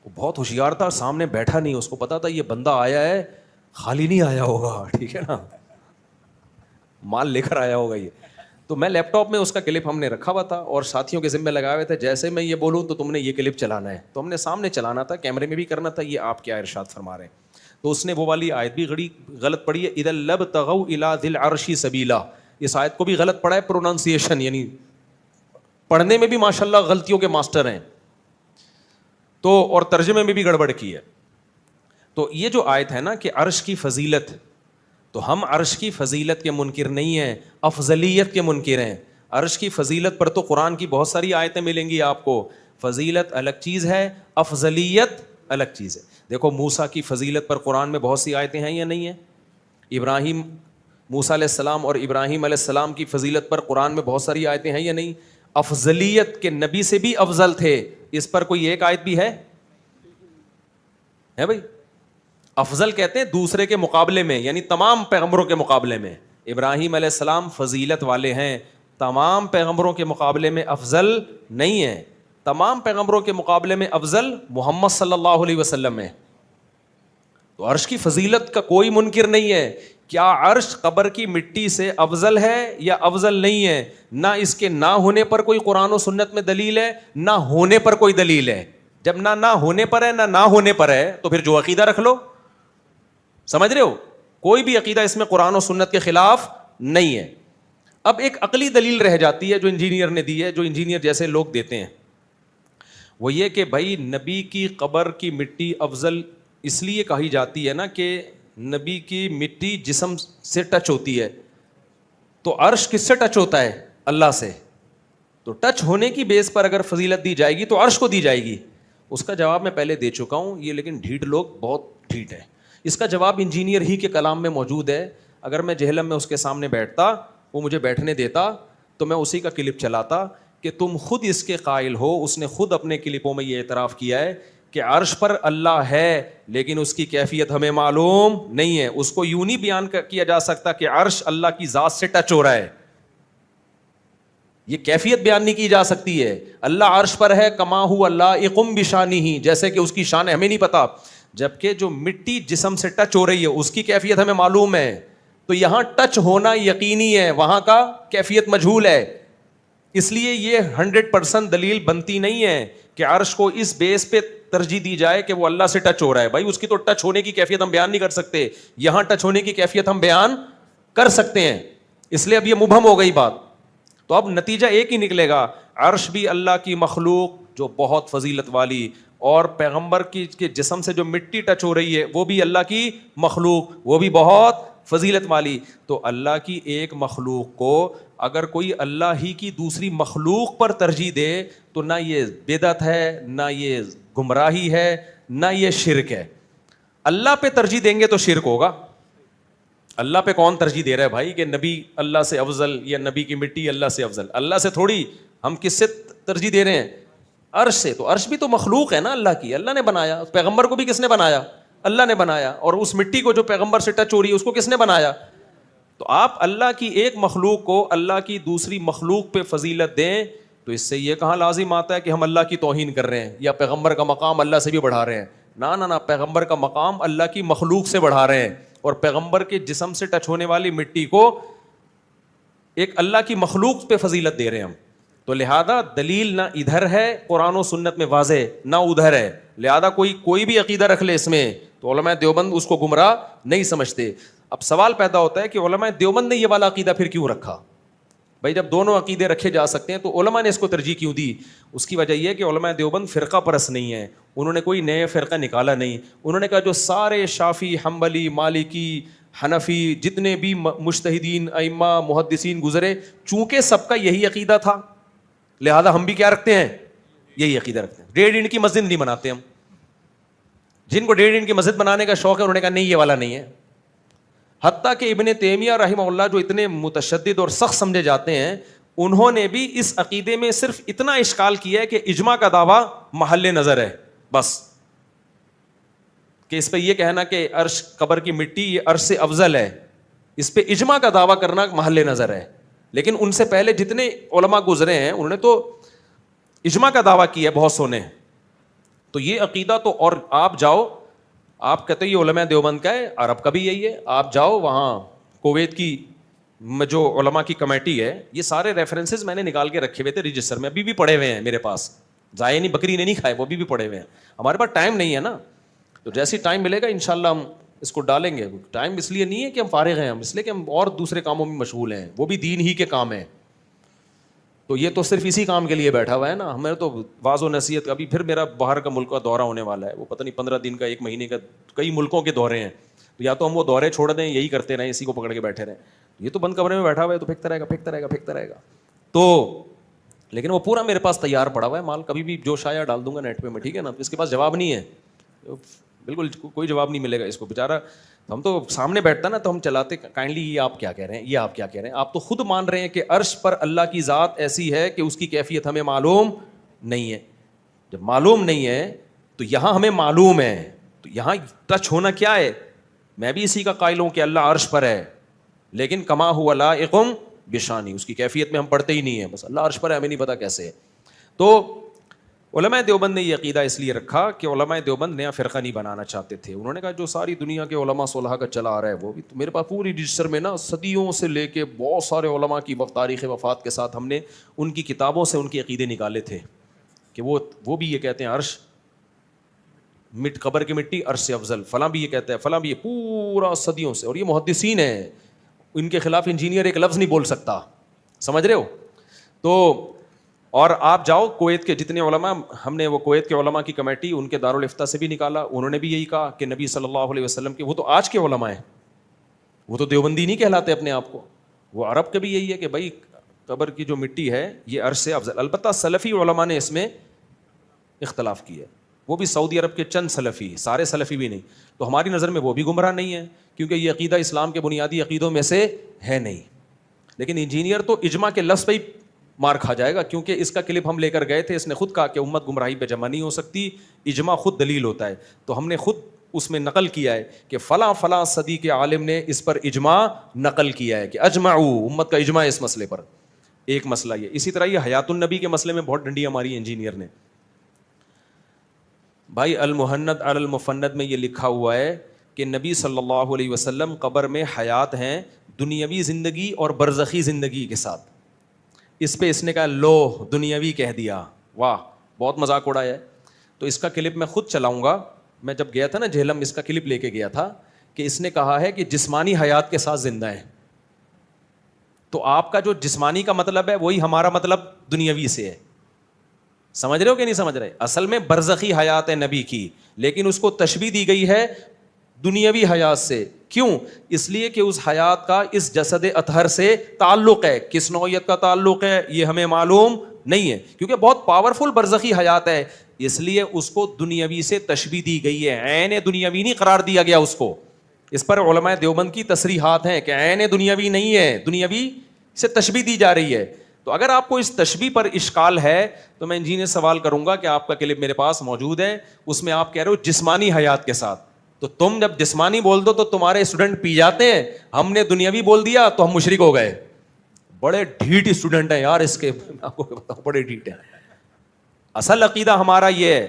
وہ بہت ہوشیار تھا، سامنے بیٹھا نہیں، اس کو پتا تھا یہ بندہ آیا ہے خالی نہیں آیا ہوگا، ٹھیک ہے نا، مال لے کر آیا ہوگا یہ. تو میں لیپ ٹاپ میں اس کا کلپ ہم نے رکھا ہوا تھا اور ساتھیوں کے ذمہ لگائے ہوئے تھے، جیسے میں یہ بولوں تو تم نے یہ کلپ چلانا ہے. تو ہم نے سامنے چلانا تھا، کیمرے میں بھی کرنا تھا یہ آپ کیا ارشاد فرما رہے ہیں. تو اس نے وہ والی آیت بھی غلط پڑھی ہے، اذا لابتغوا الی ذی العرش سبیلا. اس آیت کو بھی غلط پڑھا ہے، پروننسیشن یعنی پڑھنے میں بھی ماشاءاللہ غلطیوں کے ماسٹر ہیں، تو اور ترجمے میں بھی گڑبڑ کی ہے. تو یہ جو آیت ہے نا کہ عرش کی فضیلت، تو ہم عرش کی فضیلت کے منکر نہیں ہیں، افضلیت کے منکر ہیں. عرش کی فضیلت پر تو قرآن کی بہت ساری آیتیں ملیں گی آپ کو. فضیلت الگ چیز ہے، افضلیت الگ چیز ہے. دیکھو موسیٰ کی فضیلت پر قرآن میں بہت سی آیتیں ہیں یا نہیں ہیں؟ ابراہیم، موسیٰ علیہ السلام اور ابراہیم علیہ السلام کی فضیلت پر قرآن میں بہت ساری آیتیں ہیں یا نہیں؟ افضلیت کے نبی سے بھی افضل تھے، اس پر کوئی ایک آیت بھی ہے بھائی؟ افضل کہتے ہیں دوسرے کے مقابلے میں، یعنی تمام پیغمبروں کے مقابلے میں. ابراہیم علیہ السلام فضیلت والے ہیں، تمام پیغمبروں کے مقابلے میں افضل نہیں ہیں. تمام پیغمبروں کے مقابلے میں افضل محمد صلی اللہ علیہ وسلم ہے. تو عرش کی فضیلت کا کوئی منکر نہیں ہے. کیا عرش قبر کی مٹی سے افضل ہے یا افضل نہیں ہے؟ نہ اس کے نہ ہونے پر کوئی قرآن و سنت میں دلیل ہے، نہ ہونے پر کوئی دلیل ہے. جب نہ ہونے پر ہے نہ ہونے پر ہے تو پھر جو عقیدہ رکھ لو. سمجھ رہے ہو؟ کوئی بھی عقیدہ اس میں قرآن و سنت کے خلاف نہیں ہے. اب ایک عقلی دلیل رہ جاتی ہے جو انجینئر نے دی ہے، جو انجینئر جیسے لوگ دیتے ہیں، وہ یہ کہ بھائی نبی کی قبر کی مٹی افضل اس لیے کہی جاتی ہے نا کہ نبی کی مٹی جسم سے ٹچ ہوتی ہے، تو عرش کس سے ٹچ ہوتا ہے؟ اللہ سے. تو ٹچ ہونے کی بیس پر اگر فضیلت دی جائے گی تو عرش کو دی جائے گی. اس کا جواب میں پہلے دے چکا ہوں، یہ لیکن ڈھیٹ لوگ بہت ڈھیٹ ہیں. اس کا جواب انجینئر ہی کے کلام میں موجود ہے. اگر میں جہلم میں اس کے سامنے بیٹھتا، وہ مجھے بیٹھنے دیتا، تو میں اسی کا کلپ چلاتا کہ تم خود اس کے قائل ہو. اس نے خود اپنے کلپوں میں یہ اعتراف کیا ہے کہ عرش پر اللہ ہے لیکن اس کی کیفیت ہمیں معلوم نہیں ہے. اس کو یوں نہیں بیان کیا جا سکتا کہ عرش اللہ کی ذات سے ٹچ ہو رہا ہے, یہ کیفیت بیان نہیں کی جا سکتی ہے. اللہ عرش پر ہے کما ہو اللہ اقم بشانی ہی, جیسے کہ اس کی شان ہمیں نہیں پتا, جبکہ جو مٹی جسم سے ٹچ ہو رہی ہے اس کی کیفیت ہمیں معلوم ہے. تو یہاں ٹچ ہونا یقینی ہے, وہاں کا کیفیت مجہول ہے. اس لیے یہ 100% دلیل بنتی نہیں ہے کہ عرش کو اس بیس پہ ترجیح دی جائے کہ وہ اللہ سے ٹچ ہو رہا ہے. بھائی اس کی تو ٹچ ہونے کی کیفیت ہم بیان نہیں کر سکتے, یہاں ٹچ ہونے کی کیفیت ہم بیان کر سکتے ہیں, اس لیے اب یہ مبہم ہو گئی بات. تو اب نتیجہ ایک ہی نکلے گا, عرش بھی اللہ کی مخلوق جو بہت فضیلت والی, اور پیغمبر کی کے جسم سے جو مٹی ٹچ ہو رہی ہے وہ بھی اللہ کی مخلوق, وہ بھی بہت فضیلت والی. تو اللہ کی ایک مخلوق کو اگر کوئی اللہ ہی کی دوسری مخلوق پر ترجیح دے تو نہ یہ بدعت ہے, نہ یہ گمراہی ہے, نہ یہ شرک ہے. اللہ پہ ترجیح دیں گے تو شرک ہوگا. اللہ پہ کون ترجیح دے رہا ہے بھائی کہ نبی اللہ سے افضل یا نبی کی مٹی اللہ سے افضل؟ اللہ سے تھوڑی, ہم کس سے ترجیح دے رہے ہیں؟ عرش سے. تو عرش بھی تو مخلوق ہے نا اللہ کی, اللہ نے بنایا. پیغمبر کو بھی کس نے بنایا؟ اللہ نے بنایا. اور اس مٹی کو جو پیغمبر سے ٹچ ہو رہی ہے اس کو کس نے بنایا؟ تو آپ اللہ کی ایک مخلوق کو اللہ کی دوسری مخلوق پہ فضیلت دیں تو اس سے یہ کہاں لازم آتا ہے کہ ہم اللہ کی توہین کر رہے ہیں یا پیغمبر کا مقام اللہ سے بھی بڑھا رہے ہیں؟ نہ, پیغمبر کا مقام اللہ کی مخلوق سے بڑھا رہے ہیں, اور پیغمبر کے جسم سے ٹچ ہونے والی مٹی کو ایک اللہ کی مخلوق پہ فضیلت دے رہے ہیں ہم. تو لہذا دلیل نہ ادھر ہے قرآن و سنت میں واضح, نہ ادھر ہے. لہذا کوئی بھی عقیدہ رکھ لے اس میں تو علماء دیوبند اس کو گمراہ نہیں سمجھتے. اب سوال پیدا ہوتا ہے کہ علماء دیوبند نے یہ والا عقیدہ پھر کیوں رکھا؟ بھائی جب دونوں عقیدے رکھے جا سکتے ہیں تو علماء نے اس کو ترجیح کیوں دی؟ اس کی وجہ یہ ہے کہ علماء دیوبند فرقہ پرست نہیں ہے, انہوں نے کوئی نئے فرقہ نکالا نہیں. انہوں نے کہا جو سارے شافعی, حنبلی, مالکی, حنفی, جتنے بھی مجتہدین, ائمہ, محدثین گزرے, چونکہ سب کا یہی عقیدہ تھا لہذا ہم بھی کیا رکھتے ہیں؟ یہی عقیدہ رکھتے ہیں. 1.5 اینٹ کی مسجد نہیں بناتے ہم. جن کو 1.5 اینٹ کی مسجد بنانے کا شوق ہے انہوں نے کہا نہیں یہ والا نہیں ہے. حتیٰ کہ ابن تیمیہ رحمہ اللہ جو اتنے متشدد اور سخت سمجھے جاتے ہیں, انہوں نے بھی اس عقیدے میں صرف اتنا اشکال کیا ہے کہ اجماع کا دعویٰ محل نظر ہے بس, کہ اس پہ یہ کہنا کہ عرش قبر کی مٹی یہ عرش سے افضل ہے, اس پہ اجماع کا دعویٰ کرنا محل نظر ہے. لیکن ان سے پہلے جتنے علماء گزرے ہیں انہوں نے تو اجماع کا دعویٰ کیا ہے بہت سونے. تو یہ عقیدہ تو, اور آپ جاؤ, آپ کہتے ہیں یہ علماء دیوبند کا ہے, عرب کا بھی یہی ہے. آپ جاؤ وہاں کویت کی جو علماء کی کمیٹی ہے, یہ سارے ریفرنسز میں نے نکال کے رکھے ہوئے تھے رجسٹر میں, ابھی بھی پڑے ہوئے ہیں میرے پاس. ضائع نہیں, بکری نے نہیں کھائے, وہ بھی پڑے ہوئے ہیں. ہمارے پاس ٹائم نہیں ہے نا, تو جیسے ٹائم ملے گا انشاءاللہ ہم اس کو ڈالیں گے. ٹائم اس لیے نہیں ہے کہ ہم فارغ ہیں, ہم اس لیے کہ ہم اور دوسرے کاموں میں مشغول ہیں, وہ بھی دین ہی کے کام ہیں. تو یہ تو صرف اسی کام کے لیے بیٹھا ہوا ہے نا. ہمیں تو واعظ و نصیحت, ابھی پھر میرا باہر کا ملک کا دورہ ہونے والا ہے, وہ پتہ نہیں 15 دن کا, 1 مہینے کا, کئی ملکوں کے دورے ہیں. تو یا تو ہم وہ دورے چھوڑ دیں, یہی کرتے رہیں, اسی کو پکڑ کے بیٹھے رہیں. یہ تو بند کمرے میں بیٹھا ہوا ہے تو پھینکتا رہے گا. تو لیکن وہ پورا میرے پاس تیار پڑا ہوا ہے مال, کبھی بھی جوش آیا ڈال دوں گا نیٹ پہ میں, ٹھیک ہے نا. اس کے پاس جواب نہیں ہے, بالکل کوئی جواب نہیں ملے گا اس کو بیچارہ. ہم تو سامنے بیٹھتا نا تو ہم چلاتے کائنڈلی یہ آپ کیا کہہ رہے ہیں, یہ آپ کیا کہہ رہے ہیں. آپ تو خود مان رہے ہیں کہ عرش پر اللہ کی ذات ایسی ہے کہ اس کی کیفیت ہمیں معلوم نہیں ہے. جب معلوم نہیں ہے تو یہاں ہمیں معلوم ہے, تو یہاں ٹچ ہونا کیا ہے؟ میں بھی اسی کا قائل ہوں کہ اللہ عرش پر ہے, لیکن کما ہوا لائقم بشانی, اس کی کیفیت میں ہم پڑھتے ہی نہیں ہیں, بس اللہ عرش پر ہے, ہمیں نہیں پتا کیسے ہے. تو علماء دیوبند نے یہ عقیدہ اس لیے رکھا کہ علماء دیوبند نیا فرقہ نہیں بنانا چاہتے تھے. انہوں نے کہا جو ساری دنیا کے علماء صلحہ کا چلا آ رہا ہے وہ بھی, تو میرے پاس پوری رجسٹر میں نا صدیوں سے لے کے بہت سارے علماء کی تاریخ وفات کے ساتھ ہم نے ان کی کتابوں سے ان کے عقیدے نکالے تھے کہ وہ بھی یہ کہتے ہیں عرش قبر کی مٹی عرش سے افضل, فلاں بھی یہ کہتا ہے, فلاں بھی یہ, پورا صدیوں سے. اور یہ محدثین ہیں, ان کے خلاف انجینئر ایک لفظ نہیں بول سکتا, سمجھ رہے ہو. تو اور آپ جاؤ کویت کے جتنے علماء, ہم نے وہ کویت کے علماء کی کمیٹی ان کے دارالافتاء سے بھی نکالا, انہوں نے بھی یہی کہا کہ نبی صلی اللہ علیہ وسلم کے, وہ تو آج کے علماء ہیں, وہ تو دیوبندی نہیں کہلاتے اپنے آپ کو, وہ عرب کے بھی یہی ہے کہ بھائی قبر کی جو مٹی ہے یہ عرش سے افضل. البتہ سلفی علماء نے اس میں اختلاف کیا ہے, وہ بھی سعودی عرب کے چند سلفی, سارے سلفی بھی نہیں. تو ہماری نظر میں وہ بھی گمراہ نہیں ہے, کیونکہ یہ عقیدہ اسلام کے بنیادی عقیدوں میں سے ہے نہیں. لیکن انجینئر تو اجماع کے لفظ پہ ہی مار کھا جائے گا, کیونکہ اس کا کلپ ہم لے کر گئے تھے, اس نے خود کہا کہ امت گمراہی پہ جمع نہیں ہو سکتی, اجماع خود دلیل ہوتا ہے. تو ہم نے خود اس میں نقل کیا ہے کہ فلاں فلاں صدی کے عالم نے اس پر اجماع نقل کیا ہے کہ اجمعوا, امت کا اجماع اس مسئلے پر. ایک مسئلہ یہ. اسی طرح یہ حیات النبی کے مسئلے میں بہت ڈنڈیاں ماری انجینئر نے. بھائی المہند علی المفند میں یہ لکھا ہوا ہے کہ نبی صلی اللہ علیہ وسلم قبر میں حیات ہیں دنیاوی زندگی اور برزخی زندگی کے ساتھ. اس پہ اس نے کہا لو دنیاوی کہہ دیا, واہ بہت مذاق اڑایا ہے. تو اس کا کلپ میں خود چلاؤں گا. میں جب گیا تھا نا جہلم, اس کا کلپ لے کے گیا تھا کہ اس نے کہا ہے کہ جسمانی حیات کے ساتھ زندہ ہے. تو آپ کا جو جسمانی کا مطلب ہے وہی ہمارا مطلب دنیاوی سے ہے. سمجھ رہے ہو کہ نہیں سمجھ رہے؟ اصل میں برزخی حیات ہے نبی کی, لیکن اس کو تشبیہ دی گئی ہے دنیاوی حیات سے. کیوں؟ اس لیے کہ اس حیات کا اس جسد اطہر سے تعلق ہے. کس نوعیت کا تعلق ہے یہ ہمیں معلوم نہیں ہے, کیونکہ بہت پاورفل برزخی حیات ہے, اس لیے اس کو دنیاوی سے تشبیہ دی گئی ہے. عین دنیاوی نہیں قرار دیا گیا اس کو. اس پر علماء دیوبند کی تصریحات ہیں کہ عین دنیاوی نہیں ہے, دنیاوی سے تشبیہ دی جا رہی ہے. تو اگر آپ کو اس تشبیہ پر اشکال ہے تو میں انجینئر سوال کروں گا کہ آپ کا کلپ میرے پاس موجود ہے, اس میں آپ کہہ رہے ہو جسمانی حیات کے ساتھ. تو تم جب جسمانی بول دو تو تمہارے اسٹوڈنٹ پی جاتے ہیں, ہم نے دنیاوی بول دیا تو ہم مشرک ہو گئے. بڑے ڈھیٹ اسٹوڈنٹ ہیں یار اس کے, آپ کو بتاؤ بڑے ڈھیٹ ہیں. اصل عقیدہ ہمارا یہ ہے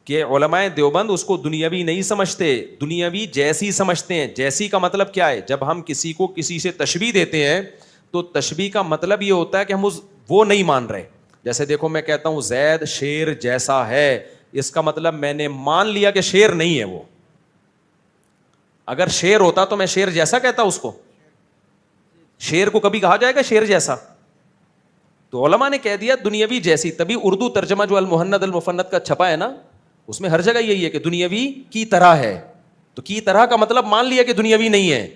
کہ علماء دیوبند اس کو دنیاوی نہیں سمجھتے, دنیاوی جیسی سمجھتے ہیں. جیسی کا مطلب کیا ہے؟ جب ہم کسی کو کسی سے تشبیہ دیتے ہیں تو تشبیہ کا مطلب یہ ہوتا ہے کہ ہم وہ نہیں مان رہے. جیسے دیکھو میں کہتا ہوں زید شیر جیسا ہے, اس کا مطلب میں نے مان لیا کہ شیر نہیں ہے وہ. اگر شیر ہوتا تو میں شیر جیسا کہتا اس کو. شیر کو کبھی کہا جائے گا شیر جیسا؟ تو علماء نے کہہ دیا دنیاوی جیسی. تبھی اردو ترجمہ جو المہند المفند کا چھپا ہے نا, اس میں ہر جگہ یہی ہے کہ دنیاوی کی طرح ہے. تو کی طرح کا مطلب مان لیا کہ دنیاوی نہیں ہے.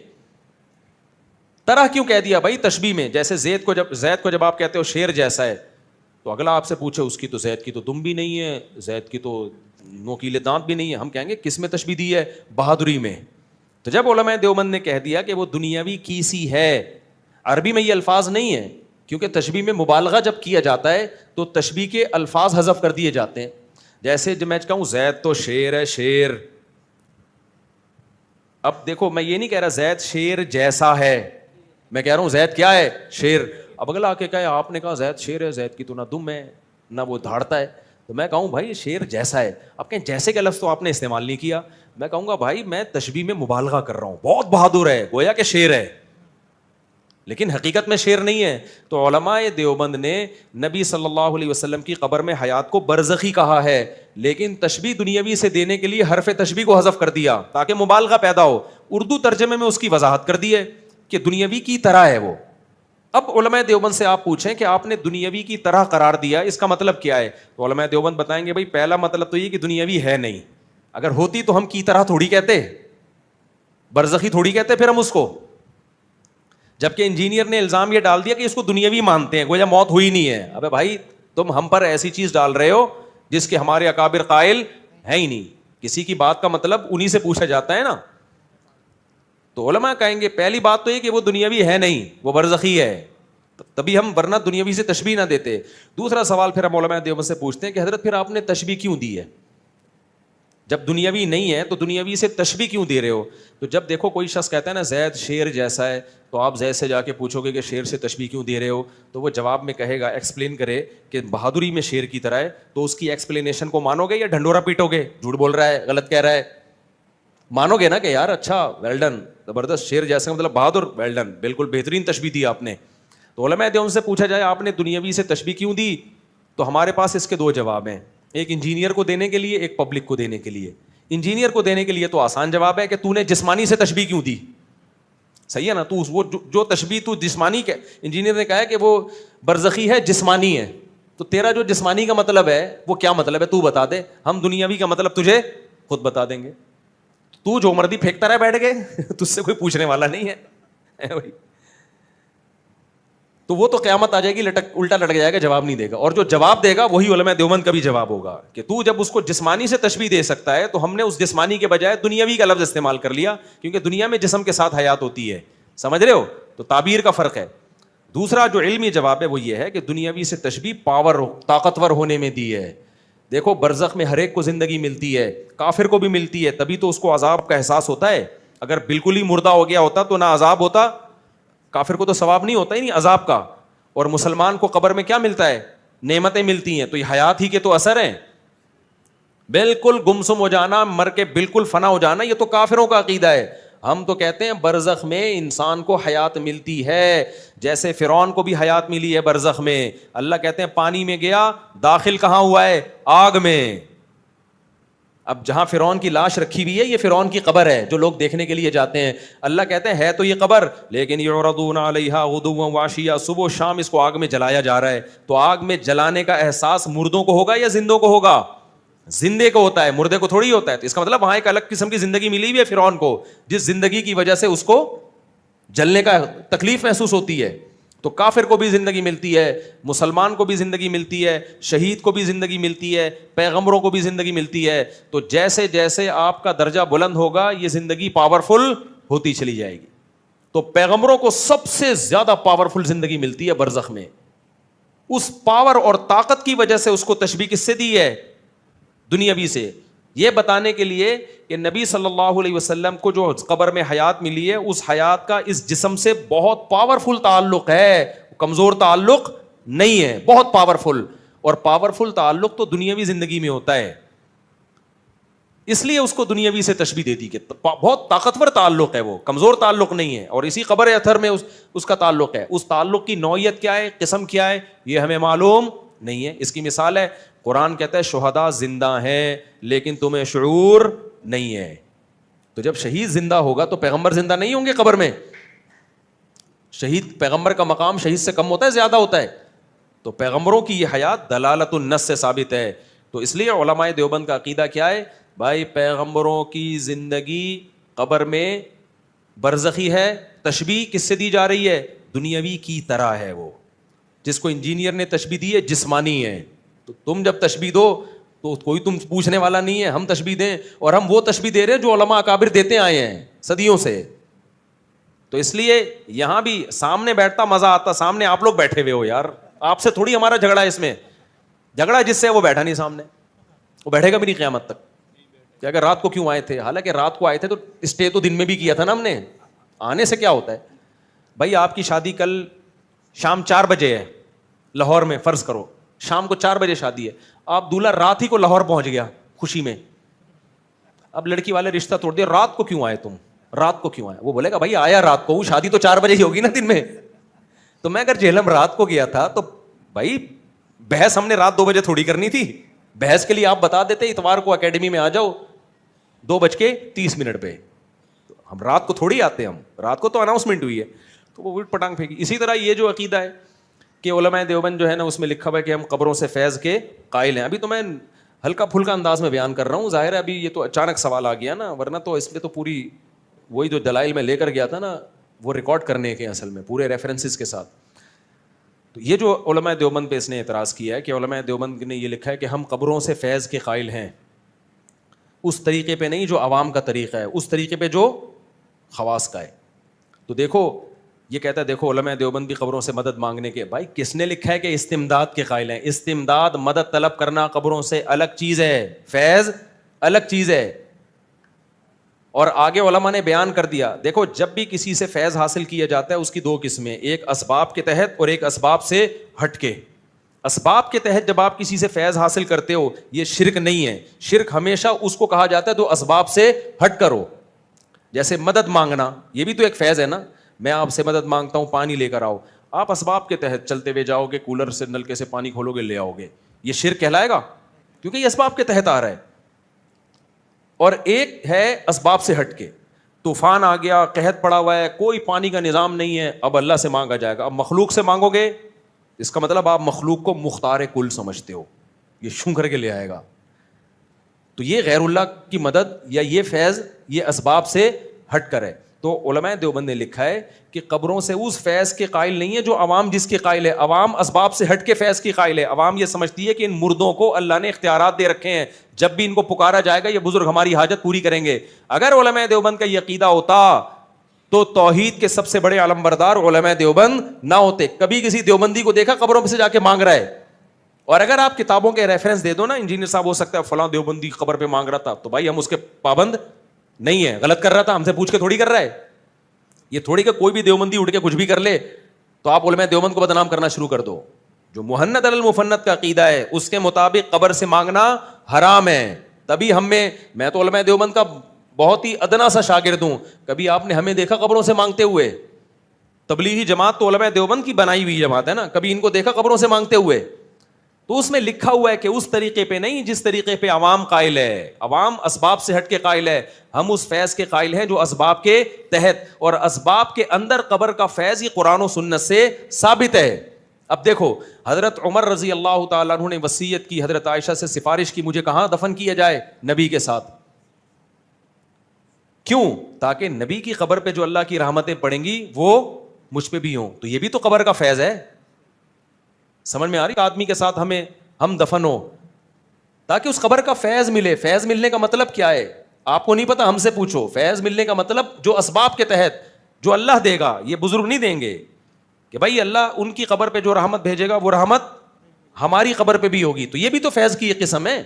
طرح کیوں کہہ دیا بھائی تشبیہ میں؟ جیسے زید کو جب آپ کہتے ہو شیر جیسا ہے, تو اگلا آپ سے پوچھے اس کی تو زید کی تو دم بھی نہیں ہے, زید کی تو نوکیلے دانت بھی نہیں ہے, ہم کہیں گے کس میں تشبیہ دی ہے؟ بہادری میں. تو جب علماء دیوبند نے کہہ دیا کہ وہ دنیاوی کی سی ہے, عربی میں یہ الفاظ نہیں ہے, کیونکہ تشبیہ میں مبالغہ جب کیا جاتا ہے تو تشبیہ کے الفاظ حذف کر دیے جاتے ہیں. جیسے جب میں کہوں زید تو شیر ہے, شیر, اب دیکھو میں یہ نہیں کہہ رہا زید شیر جیسا ہے, میں کہہ رہا ہوں زید کیا ہے؟ شیر. اب اگلا آ کے کہے آپ نے کہا زید شیر ہے, زید کی تو نہ دم ہے نہ وہ دھاڑتا ہے, تو میں کہوں بھائی شیر جیسا ہے. اب کہیں جیسے کا لفظ تو آپ نے استعمال نہیں کیا. میں کہوں گا بھائی میں تشبیہ میں مبالغہ کر رہا ہوں, بہت بہادر ہے, گویا کہ شیر ہے, لیکن حقیقت میں شیر نہیں ہے. تو علماء دیوبند نے نبی صلی اللہ علیہ وسلم کی قبر میں حیات کو برزخی کہا ہے, لیکن تشبیہ دنیاوی سے دینے کے لیے حرف تشبیہ کو حذف کر دیا تاکہ مبالغہ پیدا ہو. اردو ترجمے میں اس کی وضاحت کر دی ہے کہ دنیاوی کی طرح ہے وہ. اب علماء دیوبند سے آپ پوچھیں کہ آپ نے دنیاوی کی طرح قرار دیا, اس کا مطلب کیا ہے؟ تو علماء دیوبند بتائیں گے بھائی پہلا مطلب تو یہ کہ دنیاوی ہے نہیں. اگر ہوتی تو ہم کی طرح تھوڑی کہتے, برزخی تھوڑی کہتے پھر ہم اس کو. جبکہ انجینئر نے الزام یہ ڈال دیا کہ اس کو دنیاوی مانتے ہیں, گویا موت ہوئی نہیں ہے. ابے بھائی تم ہم پر ایسی چیز ڈال رہے ہو جس کے ہمارے اکابر قائل ہے ہی نہیں. کسی کی بات کا مطلب انہی سے پوچھا جاتا ہے نا. تو علماء کہیں گے پہلی بات تو یہ کہ وہ دنیاوی ہے نہیں, وہ برزخی ہے, تبھی ہم ورنہ دنیاوی سے تشبیہ نہ دیتے. دوسرا سوال پھر ہم علماء دیوبند سے پوچھتے ہیں کہ حضرت پھر آپ نے تشبیہ کیوں دی ہے؟ جب دنیاوی نہیں ہے تو دنیاوی سے تشبیہ کیوں دے رہے ہو؟ تو جب دیکھو کوئی شخص کہتا ہے نا زید شیر جیسا ہے, تو آپ زید سے جا کے پوچھو گے کہ شیر سے تشبیہ کیوں دے رہے ہو, تو وہ جواب میں کہے گا, ایکسپلین کرے کہ بہادری میں شیر کی طرح ہے, تو اس کی ایکسپلینیشن کو مانو گے یا ڈھنڈورا پیٹو گے, جھوٹ بول رہا ہے, غلط کہہ رہا ہے؟ مانو گے نا کہ یار اچھا ویل ڈن, زبردست, شیر جیسا مطلب بہادر, ویل ڈن, بالکل بہترین تشبیہ دی آپ نے. تو علماء دیوبند سے پوچھا جائے آپ نے دنیاوی سے تشبیہ کیوں دی, تو ہمارے پاس اس کے دو جواب ہیں, ایک انجینئر کو دینے کے لیے, ایک پبلک کو دینے کے لیے. انجینئر کو دینے کے لیے تو آسان جواب ہے کہ تو نے جسمانی سے تشبیہ کیوں دی, صحیح ہے نا, تو وہ جو تشبیہ تو جسمانی کے, انجینئر نے کہا ہے کہ وہ برزخی ہے, جسمانی ہے, تو تیرا جو جسمانی کا مطلب ہے وہ کیا مطلب ہے تو بتا دے, ہم دنیاوی کا مطلب تجھے خود بتا دیں گے. تو جو مردی پھینکتا رہے بیٹھ کے, تجھ سے کوئی پوچھنے والا نہیں ہے بھائی. تو وہ تو قیامت آ جائے گی, الٹا لٹک جائے گا, جواب نہیں دے گا. اور جو جواب دے گا وہی علماء دیوبند کا بھی جواب ہوگا کہ تو جب اس کو جسمانی سے تشبیہ دے سکتا ہے تو ہم نے اس جسمانی کے بجائے دنیاوی کا لفظ استعمال کر لیا, کیونکہ دنیا میں جسم کے ساتھ حیات ہوتی ہے, سمجھ رہے ہو؟ تو تعبیر کا فرق ہے. دوسرا جو علمی جواب ہے وہ یہ ہے کہ دنیاوی سے تشبیہ پاور طاقتور ہونے میں دی ہے. دیکھو برزخ میں ہر ایک کو زندگی ملتی ہے, کافر کو بھی ملتی ہے, تبھی تو اس کو عذاب کا احساس ہوتا ہے. اگر بالکل ہی مردہ ہو گیا ہوتا تو نہ عذاب ہوتا, کافر کو تو ثواب نہیں ہوتا ہی نہیں عذاب کا. اور مسلمان کو قبر میں کیا ملتا ہے؟ نعمتیں ملتی ہیں. تو یہ حیات ہی کے تو اثر ہیں. بالکل گمسم ہو جانا, مر کے بالکل فنا ہو جانا, یہ تو کافروں کا عقیدہ ہے. ہم تو کہتے ہیں برزخ میں انسان کو حیات ملتی ہے, جیسے فرعون کو بھی حیات ملی ہے برزخ میں. اللہ کہتے ہیں پانی میں گیا, داخل کہاں ہوا ہے؟ آگ میں. اب جہاں فرعون کی لاش رکھی ہوئی ہے یہ فرعون کی قبر ہے جو لوگ دیکھنے کے لیے جاتے ہیں. اللہ کہتے ہیں ہے تو یہ قبر, لیکن یعرضون علیہا غدوا وعشیا, صبح و شام اس کو آگ میں جلایا جا رہا ہے. تو آگ میں جلانے کا احساس مردوں کو ہوگا یا زندوں کو ہوگا؟ زندے کو ہوتا ہے, مردے کو تھوڑی ہوتا ہے. تو اس کا مطلب وہاں ایک الگ قسم کی زندگی ملی ہوئی ہے فرعون کو, جس زندگی کی وجہ سے اس کو جلنے کا تکلیف محسوس ہوتی ہے. تو کافر کو بھی زندگی ملتی ہے, مسلمان کو بھی زندگی ملتی ہے, شہید کو بھی زندگی ملتی ہے, پیغمبروں کو بھی زندگی ملتی ہے. تو جیسے جیسے آپ کا درجہ بلند ہوگا یہ زندگی پاورفل ہوتی چلی جائے گی. تو پیغمبروں کو سب سے زیادہ پاورفل زندگی ملتی ہے برزخ میں. اس پاور اور طاقت کی وجہ سے اس کو تشبیہ کس سے دی ہے؟ دنیاوی سے. یہ بتانے کے لیے کہ نبی صلی اللہ علیہ وسلم کو جو قبر میں حیات ملی ہے اس حیات کا اس جسم سے بہت پاورفل تعلق ہے, کمزور تعلق نہیں ہے, بہت پاورفل. اور پاورفل تعلق تو دنیاوی زندگی میں ہوتا ہے, اس لیے اس کو دنیاوی سے تشبیہ دے دی کہ بہت طاقتور تعلق ہے, وہ کمزور تعلق نہیں ہے. اور اسی قبر اتھر میں اس کا تعلق ہے. اس تعلق کی نوعیت کیا ہے, قسم کیا ہے, یہ ہمیں معلوم نہیں ہے. اس کی مثال ہے قرآن کہتا ہے شہداء زندہ ہیں لیکن تمہیں شعور نہیں ہے. تو جب شہید زندہ ہوگا تو پیغمبر زندہ نہیں ہوں گے قبر میں؟ شہید, پیغمبر کا مقام شہید سے کم ہوتا ہے, زیادہ ہوتا ہے. تو پیغمبروں کی یہ حیات دلالت النص سے ثابت ہے. تو اس لیے علماء دیوبند کا عقیدہ کیا ہے بھائی, پیغمبروں کی زندگی قبر میں برزخی ہے. تشبیہ کس سے دی جا رہی ہے؟ دنیاوی کی طرح ہے. وہ جس کو انجینئر نے تشبیہ دی ہے جسمانی ہے. تو تم جب تشبیہ دو تو کوئی تم پوچھنے والا نہیں ہے, ہم تشبیہ دیں, اور ہم وہ تشبیہ دے رہے ہیں جو علماء اکابر دیتے آئے ہیں صدیوں سے. تو اس لیے یہاں بھی سامنے بیٹھتا مزہ آتا, سامنے آپ لوگ بیٹھے ہوئے ہو یار, آپ سے تھوڑی ہمارا جھگڑا ہے. اس میں جھگڑا جس سے وہ بیٹھا نہیں سامنے, وہ بیٹھے گا بھی نہیں قیامت تک. کہ اگر رات کو کیوں آئے تھے, حالانکہ رات کو آئے تھے تو اسٹے تو دن میں بھی کیا تھا نا ہم نے. آنے سے کیا ہوتا ہے بھائی؟ آپ کی شادی کل شام 4 بجے ہے لاہور میں, فرض کرو شام کو 4 بجے شادی ہے, آپ دولہا رات ہی کو لاہور پہنچ گیا خوشی میں. اب لڑکی والے رشتہ توڑ دیا, رات کو کیوں آئے تم, رات کو کیوں آئے؟ وہ بولے گا بھائی آیا رات کو, شادی تو 4 بجے ہی ہوگی نا دن میں. تو میں اگر جہلم رات کو گیا تھا تو بھائی بحث ہم نے رات 2 بجے تھوڑی کرنی تھی. بحث کے لیے آپ بتا دیتے اتوار کو اکیڈمی میں آ جاؤ 2:30 پہ. ہم رات کو تھوڑی آتے, ہم رات کو تو اناؤنسمنٹ ہوئی ہے تو وہ پٹانگ پھینکی. اسی طرح یہ جو عقیدہ ہے کہ علماء دیوبند جو ہے نا اس میں لکھا ہوا ہے کہ ہم قبروں سے فیض کے قائل ہیں. ابھی تو میں ہلکا پھلکا انداز میں بیان کر رہا ہوں, ظاہر ہے ابھی یہ تو اچانک سوال آ گیا نا, ورنہ تو اس میں تو پوری وہی جو دلائل میں لے کر گیا تھا نا وہ ریکارڈ کرنے کے اصل میں پورے ریفرنسز کے ساتھ. تو یہ جو علماء دیوبند پہ اس نے اعتراض کیا ہے کہ علماء دیوبند نے یہ لکھا ہے کہ ہم قبروں سے فیض کے قائل ہیں, اس طریقے پہ نہیں جو عوام کا طریقہ ہے, اس طریقے پہ جو خواص کا ہے. تو دیکھو یہ کہتا ہے دیکھو علماء دیوبند بھی قبروں سے مدد مانگنے کے, بھائی کس نے لکھا ہے کہ استمداد کے قائل ہیں؟ استمداد, مدد طلب کرنا قبروں سے الگ چیز ہے, فیض الگ چیز ہے. اور آگے علماء نے بیان کر دیا دیکھو جب بھی کسی سے فیض حاصل کیا جاتا ہے اس کی 2 قسمیں, ایک اسباب کے تحت اور ایک اسباب سے ہٹ کے. اسباب کے تحت جب آپ کسی سے فیض حاصل کرتے ہو یہ شرک نہیں ہے. شرک ہمیشہ اس کو کہا جاتا ہے تو اسباب سے ہٹ کرو. جیسے مدد مانگنا, یہ بھی تو ایک فیض ہے نا, میں آپ سے مدد مانگتا ہوں پانی لے کر آؤ, آپ اسباب کے تحت چلتے ہوئے جاؤ گے, کولر سے نلکے سے پانی کھولو گے لے آؤ گے, یہ شرک کہلائے گا کیونکہ یہ اسباب کے تحت آ رہا ہے. اور ایک ہے اسباب سے ہٹ کے, طوفان آ گیا, قحط پڑا ہوا ہے, کوئی پانی کا نظام نہیں ہے, اب اللہ سے مانگا جائے گا. اب مخلوق سے مانگو گے, اس کا مطلب آپ مخلوق کو مختار کل سمجھتے ہو, یہ شوں کر کے لے آئے گا. تو یہ غیر اللہ کی مدد یا یہ فیض یہ اسباب سے ہٹ کر ہے. تو علماء دیوبند نے لکھا ہے کہ قبروں سے اس فیض کے قائل نہیں ہے جو عوام جس کے قائل ہے. عوام اسباب سے ہٹ کے فیض کی قائل ہے. عوام یہ سمجھتی ہے کہ ان مردوں کو اللہ نے اختیارات دے رکھے ہیں, جب بھی ان کو پکارا جائے گا یہ بزرگ ہماری حاجت پوری کریں گے. اگر علماء دیوبند کا یہ عقیدہ ہوتا تو توحید کے سب سے بڑے علمبردار علماء دیوبند نہ ہوتے. کبھی کسی دیوبندی کو دیکھا قبروں میں سے جا کے مانگ رہا ہے؟ اور اگر آپ کتابوں کے ریفرنس دے دو نا, انجینئر صاحب ہو سکتا ہے فلاں دیوبندی قبر پہ مانگ رہا تھا, تو بھائی ہم اس کے پابند نہیں ہے, غلط کر رہا تھا, ہم سے پوچھ کے تھوڑی کر رہا ہے. یہ تھوڑی کہ کوئی بھی دیوبندی اٹھ کے کچھ بھی کر لے تو آپ علماء دیوبند کو بدنام کرنا شروع کر دو. جو محنت علی المفنت کا عقیدہ ہے اس کے مطابق قبر سے مانگنا حرام ہے. تبھی میں تو علماء دیوبند کا بہت ہی ادنا سا شاگرد ہوں, کبھی آپ نے ہمیں دیکھا قبروں سے مانگتے ہوئے؟ تبلیغی جماعت تو علماء دیوبند کی بنائی ہوئی جماعت ہے نا, کبھی ان کو دیکھا قبروں سے مانگتے ہوئے؟ تو اس میں لکھا ہوا ہے کہ اس طریقے پہ نہیں جس طریقے پہ عوام قائل ہے. عوام اسباب سے ہٹ کے قائل ہے, ہم اس فیض کے قائل ہیں جو اسباب کے تحت, اور اسباب کے اندر قبر کا فیض یہ قرآن و سنت سے ثابت ہے. اب دیکھو, حضرت عمر رضی اللہ تعالیٰ عنہ نے وصیت کی, حضرت عائشہ سے سفارش کی مجھے کہاں دفن کیا جائے؟ نبی کے ساتھ. کیوں؟ تاکہ نبی کی قبر پہ جو اللہ کی رحمتیں پڑیں گی وہ مجھ پہ بھی ہوں. تو یہ بھی تو قبر کا فیض ہے. سمجھ میں آ رہی؟ آدمی کے ساتھ ہم دفن ہو تاکہ اس قبر کا فیض ملے. فیض ملنے کا مطلب کیا ہے آپ کو نہیں پتا, ہم سے پوچھو. فیض ملنے کا مطلب جو اسباب کے تحت جو اللہ دے گا, یہ بزرگ نہیں دیں گے کہ بھائی اللہ ان کی قبر پہ جو رحمت بھیجے گا وہ رحمت ہماری قبر پہ بھی ہوگی. تو یہ بھی تو فیض کی ایک قسم ہے.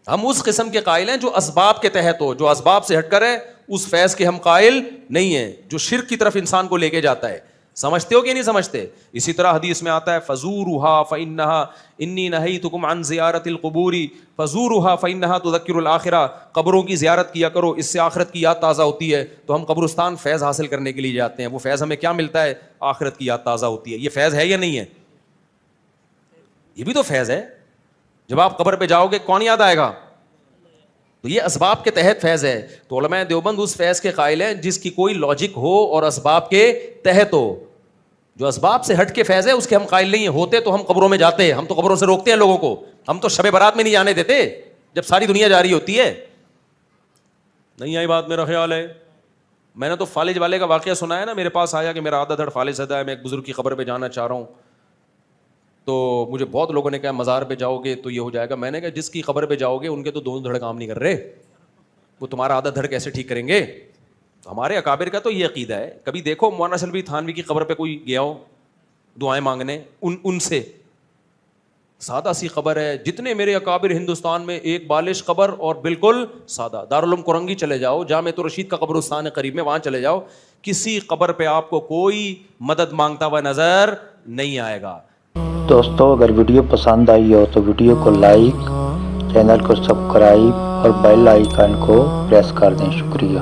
ہم اس قسم کے قائل ہیں جو اسباب کے تحت ہو, جو اسباب سے ہٹ کر ہے اس فیض کے ہم قائل نہیں ہیں جو شرک کی طرف انسان کو لے کے جاتا ہے. سمجھتے ہو کہ نہیں سمجھتے؟ اسی طرح حدیث میں آتا ہے فزورها فانها انی نہیتکم عن زیارت القبور فزورها فانها تذکر الاخرہ. قبروں کی زیارت کیا کرو, اس سے آخرت کی یاد تازہ ہوتی ہے. تو ہم قبرستان فیض حاصل کرنے کے لیے جاتے ہیں. وہ فیض ہمیں کیا ملتا ہے؟ آخرت کی یاد تازہ ہوتی ہے. یہ فیض ہے یا نہیں ہے؟ یہ بھی تو فیض ہے. جب آپ قبر پہ جاؤ گے کون یاد آئے گا؟ تو یہ اسباب کے تحت فیض ہے. تو علماء دیوبند اس فیض کے قائل ہیں جس کی کوئی لاجک ہو اور اسباب کے تحت ہو. جو اسباب سے ہٹ کے فیض ہے اس کے ہم قائل نہیں ہیں. ہوتے تو ہم قبروں میں جاتے ہیں, ہم تو قبروں سے روکتے ہیں لوگوں کو. ہم تو شب برات میں نہیں جانے دیتے جب ساری دنیا جا رہی ہوتی ہے. نہیں آئی بات میرا خیال ہے. میں نے تو فالج والے کا واقعہ سنا ہے نا, میرے پاس آیا کہ میرا آدھا دھڑ فالج زدہ ہے, میں ایک بزرگ کی قبر پہ جانا چاہ رہا ہوں. تو مجھے بہت لوگوں نے کہا مزار پہ جاؤ گے تو یہ ہو جائے گا. میں نے کہا جس کی قبر پہ جاؤ گے ان کے تو دونوں دھڑ کام نہیں کر رہے, وہ تمہارا آدھا دھڑ کیسے ٹھیک کریں گے؟ ہمارے اکابر کا تو یہ عقیدہ ہے. کبھی دیکھو مولانا شلبی تھانوی کی قبر پہ کوئی گیا ہو دعائیں مانگنے, ان سے سادہ سی قبر ہے. جتنے میرے اکابر ہندوستان میں, ایک بالش قبر اور بالکل سادہ. دارالعلوم کرنگی چلے جاؤ, جامعۃ الرشید کا قبرستان ہے قریب میں, وہاں چلے جاؤ, کسی قبر پہ آپ کو کوئی مدد مانگتا ہوا نظر نہیں آئے گا. دوستو اگر ویڈیو پسند آئی ہو تو ویڈیو کو لائک, چینل کو سبسکرائب اور بیل آئیکن کو پریس کر دیں. شکریہ.